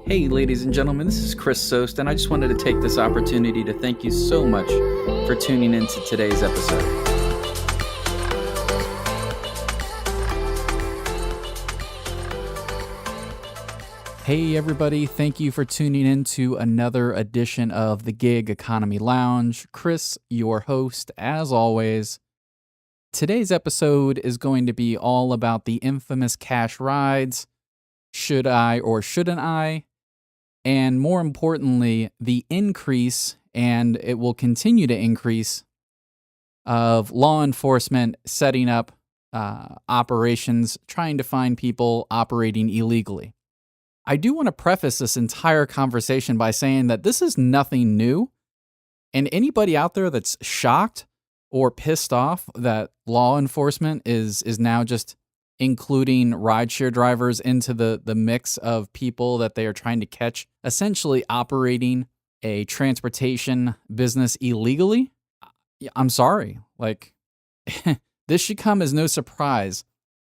Hey, ladies and gentlemen, this is Chris Sost, and I just wanted to take this opportunity to thank you so much for tuning into today's episode. Hey, everybody, thank you for tuning in to another edition of the Gig Economy Lounge. Chris, your host, as always. Today's episode is going to be all about the infamous cash rides. Should I or shouldn't I? And more importantly, the increase, and it will continue to increase, of law enforcement setting up operations trying to find people operating illegally. I do want to preface this entire conversation by saying that this is nothing new, and anybody out there that's shocked or pissed off that law enforcement is now just including rideshare drivers into the mix of people that they are trying to catch, essentially operating a transportation business illegally. I'm sorry. This should come as no surprise.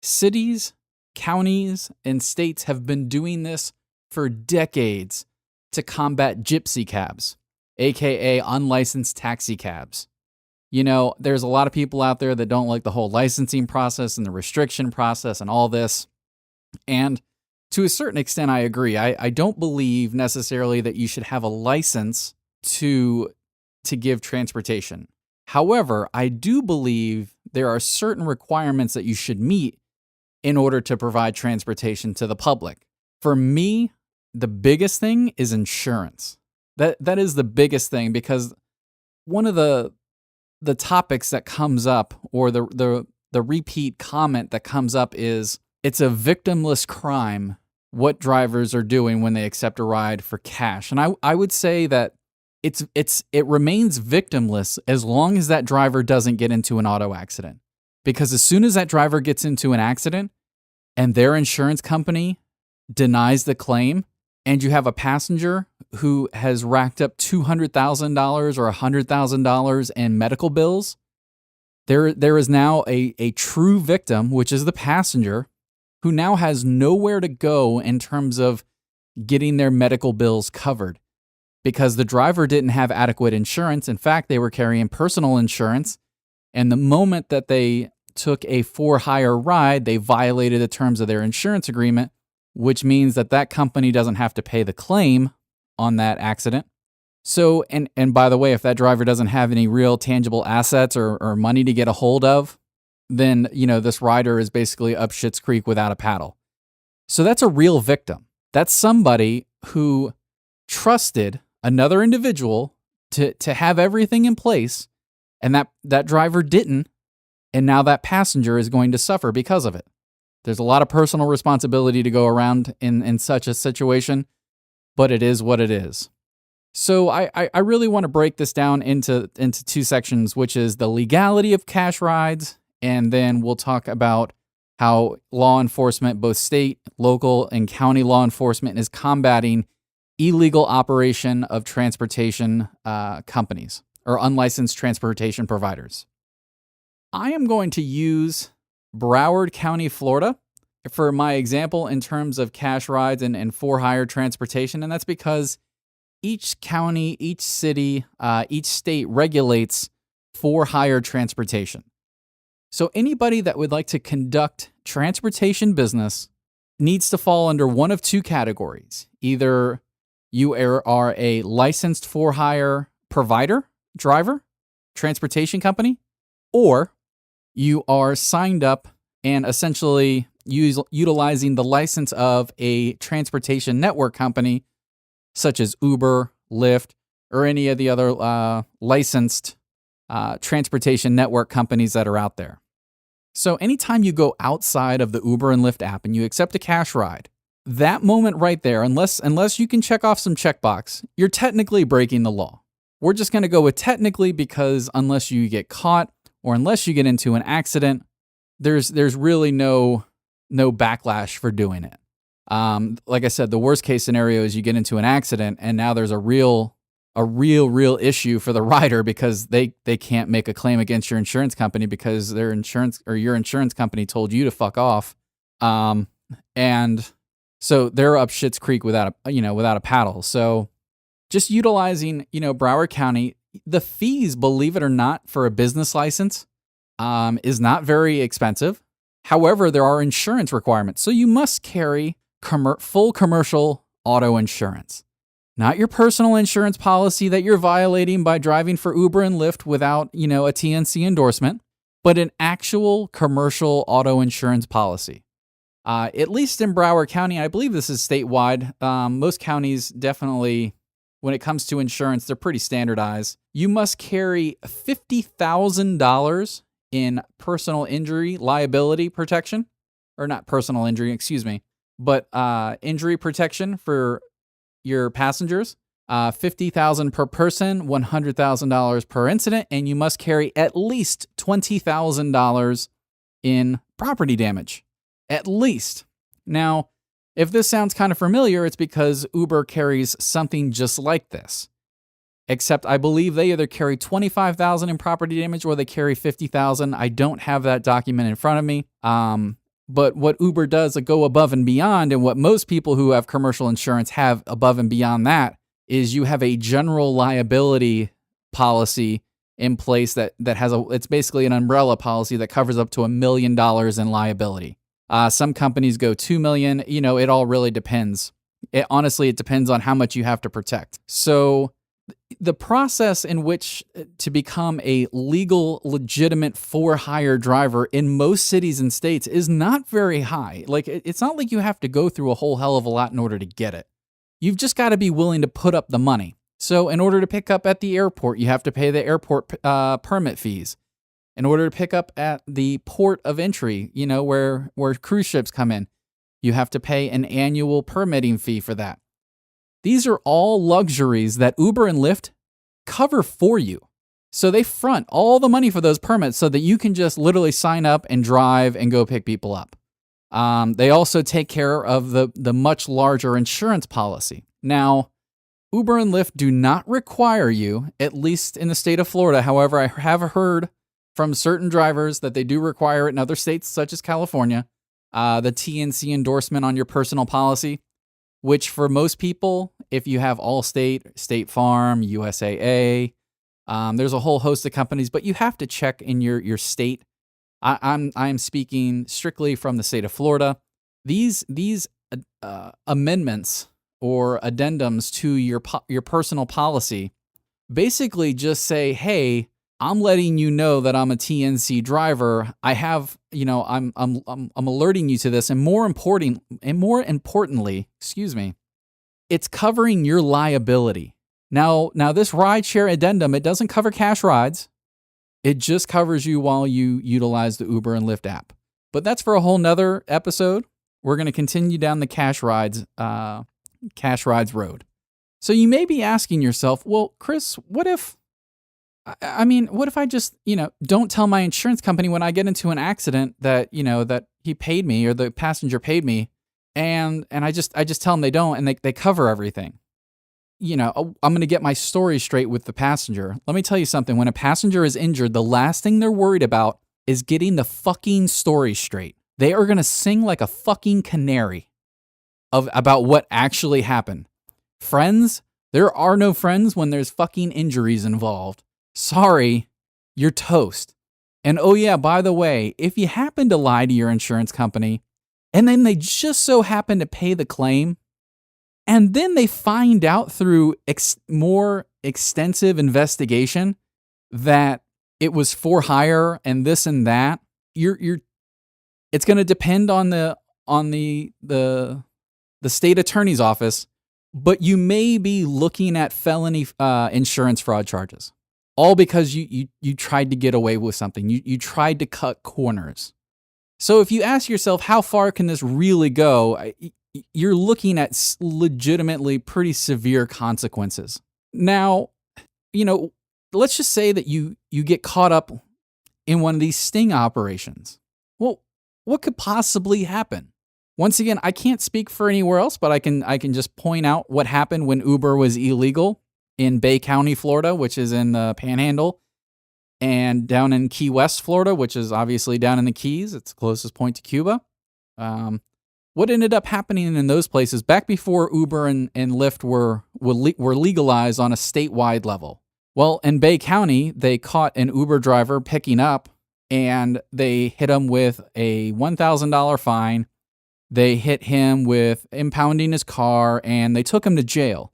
Cities, counties, and states have been doing this for decades to combat gypsy cabs, aka unlicensed taxi cabs. You know, there's a lot of people out there that don't like the whole licensing process and the restriction process and all this. And to a certain extent, I agree. I don't believe necessarily that you should have a license to give transportation. However, I do believe there are certain requirements that you should meet in order to provide transportation to the public. For me, the biggest thing is insurance. That is the biggest thing, because one of the topics that comes up, or the repeat comment that comes up, is it's a victimless crime what drivers are doing when they accept a ride for cash. And I would say that it remains victimless as long as that driver doesn't get into an auto accident. Because as soon as that driver gets into an accident and their insurance company denies the claim, and you have a passenger who has racked up $200,000 or $100,000 in medical bills, there is now a true victim, which is the passenger, who now has nowhere to go in terms of getting their medical bills covered, because the driver didn't have adequate insurance. In fact, they were carrying personal insurance, and the moment that they took a for-hire ride, they violated the terms of their insurance agreement, which means that company doesn't have to pay the claim on that accident. So, and by the way, if that driver doesn't have any real tangible assets or money to get a hold of, then, you know, this rider is basically up Schitt's Creek without a paddle. So that's a real victim. That's somebody who trusted another individual to have everything in place, and that driver didn't, and now that passenger is going to suffer because of it. There's a lot of personal responsibility to go around in such a situation, but it is what it is. So I really want to break this down into two sections, which is the legality of cash rides, and then we'll talk about how law enforcement, both state, local, and county law enforcement, is combating illegal operation of transportation companies or unlicensed transportation providers. I am going to use Broward County, Florida, for my example in terms of cash rides and for-hire transportation, and that's because each county, each city, each state regulates for-hire transportation. So anybody that would like to conduct transportation business needs to fall under one of two categories. Either you are a licensed for-hire provider, driver, transportation company, or you are signed up and essentially utilizing the license of a transportation network company such as Uber, Lyft, or any of the other licensed transportation network companies that are out there. So anytime you go outside of the Uber and Lyft app and you accept a cash ride, that moment right there, unless you can check off some checkbox, you're technically breaking the law. We're just going to go with technically, because unless you get caught or unless you get into an accident, there's really no backlash for doing it. Like I said, the worst case scenario is you get into an accident and now there's a real issue for the rider, because they can't make a claim against your insurance company because their insurance or your insurance company told you to fuck off. And So they're up shit's creek without a paddle. So just utilizing, Broward County, the fees, believe it or not, for a business license is not very expensive. However, there are insurance requirements. So you must carry full commercial auto insurance. Not your personal insurance policy that you're violating by driving for Uber and Lyft without, a TNC endorsement, but an actual commercial auto insurance policy. At least in Broward County, I believe this is statewide. Most counties definitely, when it comes to insurance, they're pretty standardized. You must carry $50,000 in personal injury liability protection, or not personal injury, excuse me, but injury protection for your passengers. $50,000 per person, $100,000 per incident, and you must carry at least $20,000 in property damage. At least. Now, if this sounds kind of familiar, it's because Uber carries something just like this. Except I believe they either carry $25,000 in property damage or they carry $50,000. I don't have that document in front of me. But what Uber does go above and beyond, and what most people who have commercial insurance have above and beyond that, is you have a general liability policy in place that has it's basically an umbrella policy that covers up to $1 million in liability. Some companies go $2 million. It all really depends. Honestly, it depends on how much you have to protect. So the process in which to become a legal, legitimate for-hire driver in most cities and states is not very high. Like, it's not like you have to go through a whole hell of a lot in order to get it. You've just got to be willing to put up the money. So in order to pick up at the airport, you have to pay the airport permit fees. In order to pick up at the port of entry, where cruise ships come in, you have to pay an annual permitting fee for that. These are all luxuries that Uber and Lyft cover for you. So they front all the money for those permits so that you can just literally sign up and drive and go pick people up. They also take care of the much larger insurance policy. Now, Uber and Lyft do not require you, at least in the state of Florida. However, I have heard from certain drivers that they do require it in other states, such as California, the TNC endorsement on your personal policy, which for most people, if you have Allstate, State Farm, USAA, there's a whole host of companies, but you have to check in your state. I'm speaking strictly from the state of Florida. These amendments or addendums to your personal policy basically just say, hey, I'm letting you know that I'm a TNC driver. I have, I'm alerting you to this, and more importantly, it's covering your liability. Now this rideshare addendum, it doesn't cover cash rides. It just covers you while you utilize the Uber and Lyft app. But that's for a whole nother episode. We're going to continue down the cash rides road. So you may be asking yourself, well, Chris, what if I just, don't tell my insurance company when I get into an accident that, that he paid me or the passenger paid me, and I just tell them they don't, and they cover everything. I'm going to get my story straight with the passenger. Let me tell you something. When a passenger is injured, the last thing they're worried about is getting the fucking story straight. They are going to sing like a fucking canary about what actually happened. Friends, there are no friends when there's fucking injuries involved. Sorry, you're toast. And oh yeah, by the way, if you happen to lie to your insurance company and then they just so happen to pay the claim, and then they find out through more extensive investigation that it was for hire and this and that, it's going to depend on the state attorney's office, but you may be looking at felony insurance fraud charges. All because you tried to get away with something. You tried to cut corners. So if you ask yourself, how far can this really go? You're looking at legitimately pretty severe consequences. Now, let's just say that you get caught up in one of these sting operations. Well, what could possibly happen? Once again, I can't speak for anywhere else, but I can just point out what happened when Uber was illegal in Bay County, Florida, which is in the Panhandle, and down in Key West, Florida, which is obviously down in the Keys. It's the closest point to Cuba. What ended up happening in those places back before Uber and Lyft were legalized on a statewide level? Well, in Bay County, they caught an Uber driver picking up and they hit him with a $1,000 fine. They hit him with impounding his car and they took him to jail.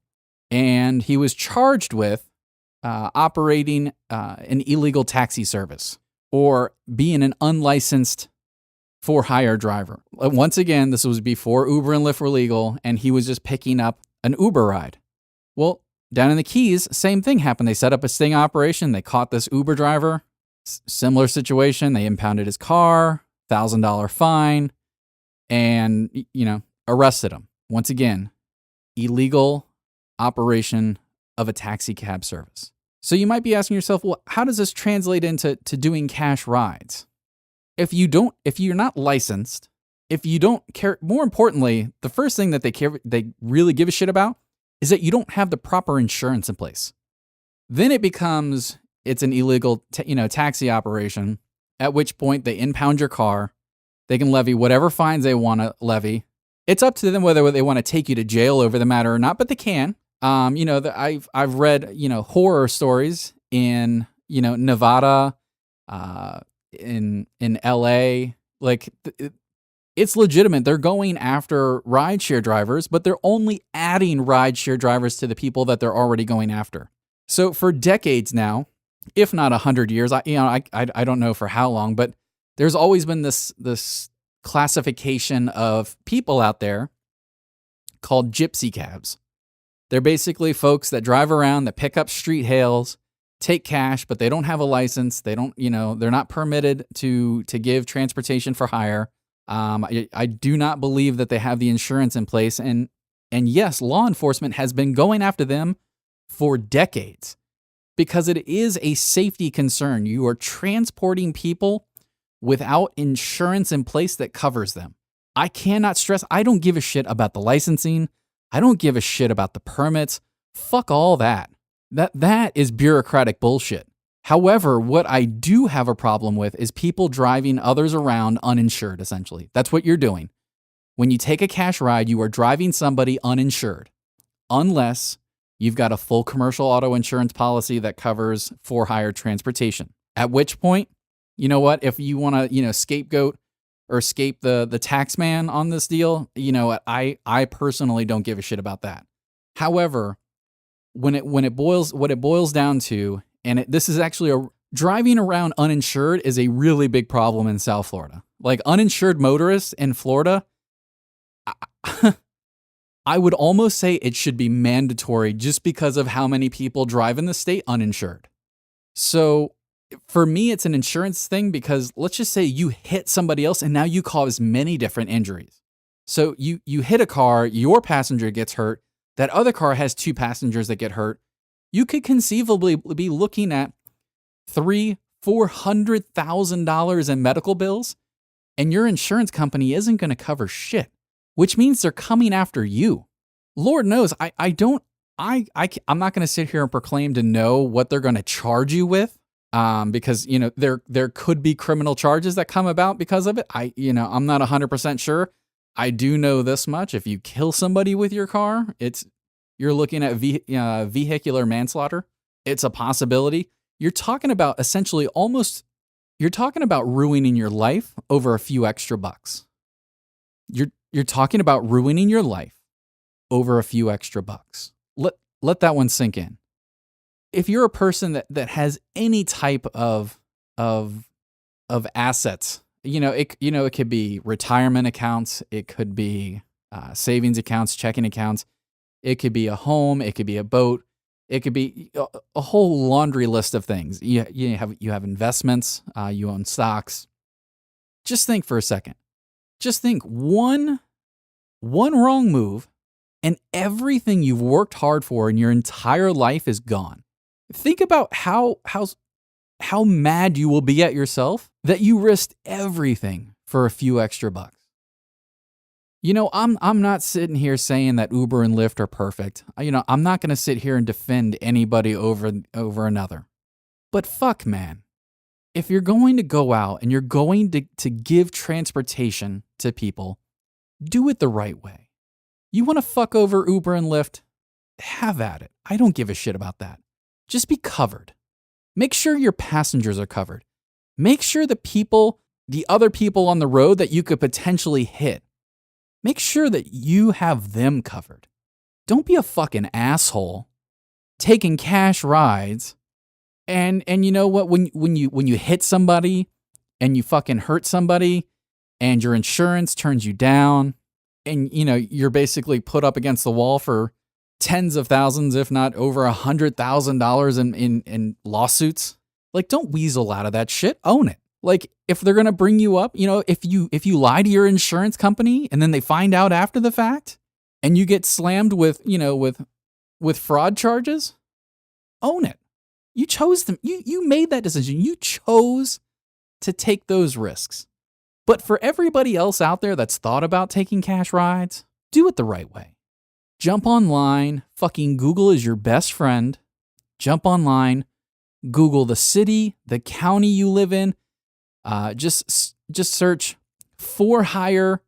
And he was charged with operating an illegal taxi service or being an unlicensed for-hire driver. Once again, this was before Uber and Lyft were legal, and he was just picking up an Uber ride. Well, down in the Keys, same thing happened. They set up a sting operation. They caught this Uber driver. Similar situation. They impounded his car, $1,000 fine, and, arrested him. Once again, illegal operation of a taxi cab service. So you might be asking yourself, well, how does this translate into doing cash rides? If you're not licensed, if you don't care, more importantly, the first thing that they really give a shit about is that you don't have the proper insurance in place. Then it's an illegal, taxi operation, at which point they impound your car. They can levy whatever fines they want to levy. It's up to them whether they want to take you to jail over the matter or not, but they can. I've read, horror stories in, Nevada, in LA, like it's legitimate. They're going after rideshare drivers, but they're only adding rideshare drivers to the people that they're already going after. So for decades now, if not 100 years, I don't know for how long, but there's always been this classification of people out there called gypsy cabs. They're basically folks that drive around, that pick up street hails, take cash, but they don't have a license. They don't, they're not permitted to give transportation for hire. I do not believe that they have the insurance in place. And yes, law enforcement has been going after them for decades because it is a safety concern. You are transporting people without insurance in place that covers them. I cannot stress, I don't give a shit about the licensing. I don't give a shit about the permits. Fuck all that. That is bureaucratic bullshit. However, what I do have a problem with is people driving others around uninsured, essentially. That's what you're doing. When you take a cash ride, you are driving somebody uninsured, unless you've got a full commercial auto insurance policy that covers for-hire transportation. At which point, you know what? If you want to, scapegoat or escape the tax man on this deal, I personally don't give a shit about that. However, what it boils down to, and this is actually driving around uninsured is a really big problem in South Florida. Like uninsured motorists in Florida, I would almost say it should be mandatory just because of how many people drive in the state uninsured. So for me, it's an insurance thing because let's just say you hit somebody else and now you cause many different injuries. So you hit a car, your passenger gets hurt, that other car has two passengers that get hurt. You could conceivably be looking at $300,000-$400,000 in medical bills, and your insurance company isn't going to cover shit, which means they're coming after you. Lord knows, I'm not going to sit here and proclaim to know what they're going to charge you with, because there could be criminal charges that come about because of it. I'm not 100% sure. I do know this much: if you kill somebody with your car, you're looking at vehicular manslaughter. It's a possibility. You're talking about you're talking about ruining your life over a few extra bucks. You're talking about ruining your life over a few extra bucks. Let that one sink in. If you're a person that has any type of assets, it could be retirement accounts, it could be savings accounts, checking accounts, it could be a home, it could be a boat, it could be a whole laundry list of things. You have investments, you own stocks. Just think for a second. Just think one wrong move and everything you've worked hard for in your entire life is gone. Think about how mad you will be at yourself that you risked everything for a few extra bucks. I'm not sitting here saying that Uber and Lyft are perfect. I'm not going to sit here and defend anybody over another. But fuck, man. If you're going to go out and you're going to give transportation to people, Do it the right way. You want to fuck over Uber and Lyft? Have at it. I don't give a shit about that. Just be covered. Make sure your passengers are covered. Make sure the other people on the road that you could potentially hit, make sure that you have them covered. Don't be a fucking asshole taking cash rides. And you know what? When you hit somebody and you fucking hurt somebody and your insurance turns you down and you're basically put up against the wall for tens of thousands, if not over $100,000 in lawsuits. Like, don't weasel out of that shit. Own it. Like, if they're gonna bring you up, if you lie to your insurance company and then they find out after the fact, and you get slammed with fraud charges, own it. You chose them. You made that decision. You chose to take those risks. But for everybody else out there that's thought about taking cash rides, do it the right way. Jump online, fucking Google is your best friend. Jump online, Google the city, the county you live in. Just search for hire,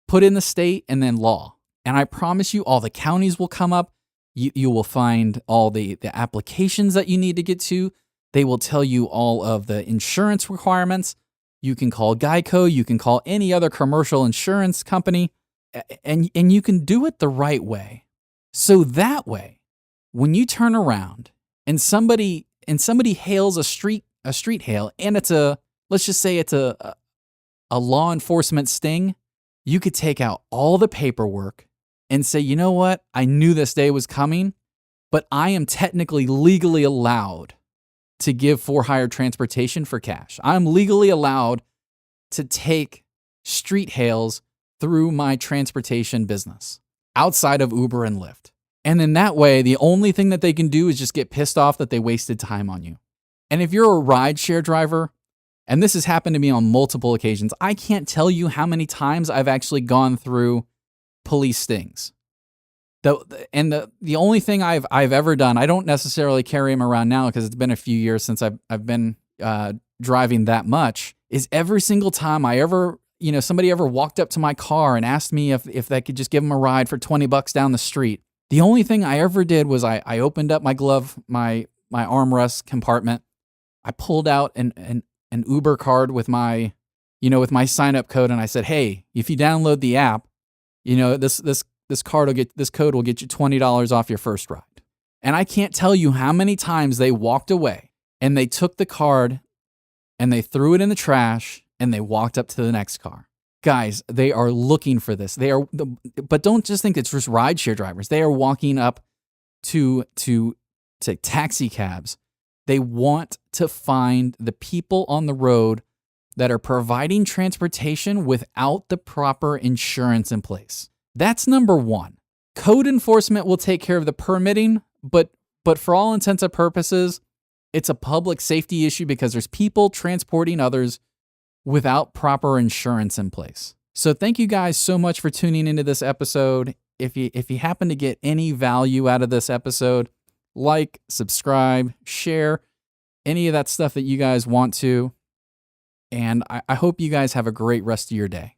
put in the state, and then law. And I promise you, all the counties will come up. You will find all the applications that you need to get to. They will tell you all of the insurance requirements. You can call Geico. You can call any other commercial insurance company. And you can do it the right way. So that way, when you turn around and somebody hails a street hail, and let's just say it's a law enforcement sting, you could take out all the paperwork and say, you know what? I knew this day was coming, but I am technically legally allowed to give for hire transportation for cash. I'm legally allowed to take street hails through my transportation business outside of Uber and Lyft. And then that way, the only thing that they can do is just get pissed off that they wasted time on you. And if you're a rideshare driver, and this has happened to me on multiple occasions, I can't tell you how many times I've actually gone through police stings. The only thing I've ever done, I don't necessarily carry them around now because it's been a few years since I've been driving that much, is every single time somebody ever walked up to my car and asked me if they could just give them a ride for $20 down the street. The only thing I ever did was I opened up my glove, my armrest compartment. I pulled out an Uber card with my sign up code, and I said, "Hey, if you download the app, this code will get you $20 off your first ride." And I can't tell you how many times they walked away and they took the card and they threw it in the trash and they walked up to the next car. Guys, they are looking for this. But don't just think it's just rideshare drivers. They are walking up to taxi cabs. They want to find the people on the road that are providing transportation without the proper insurance in place. That's number one. Code enforcement will take care of the permitting, but for all intents and purposes, it's a public safety issue because there's people transporting others without proper insurance in place. So thank you guys so much for tuning into this episode. If you happen to get any value out of this episode, like, subscribe, share, any of that stuff that you guys want to. And I hope you guys have a great rest of your day.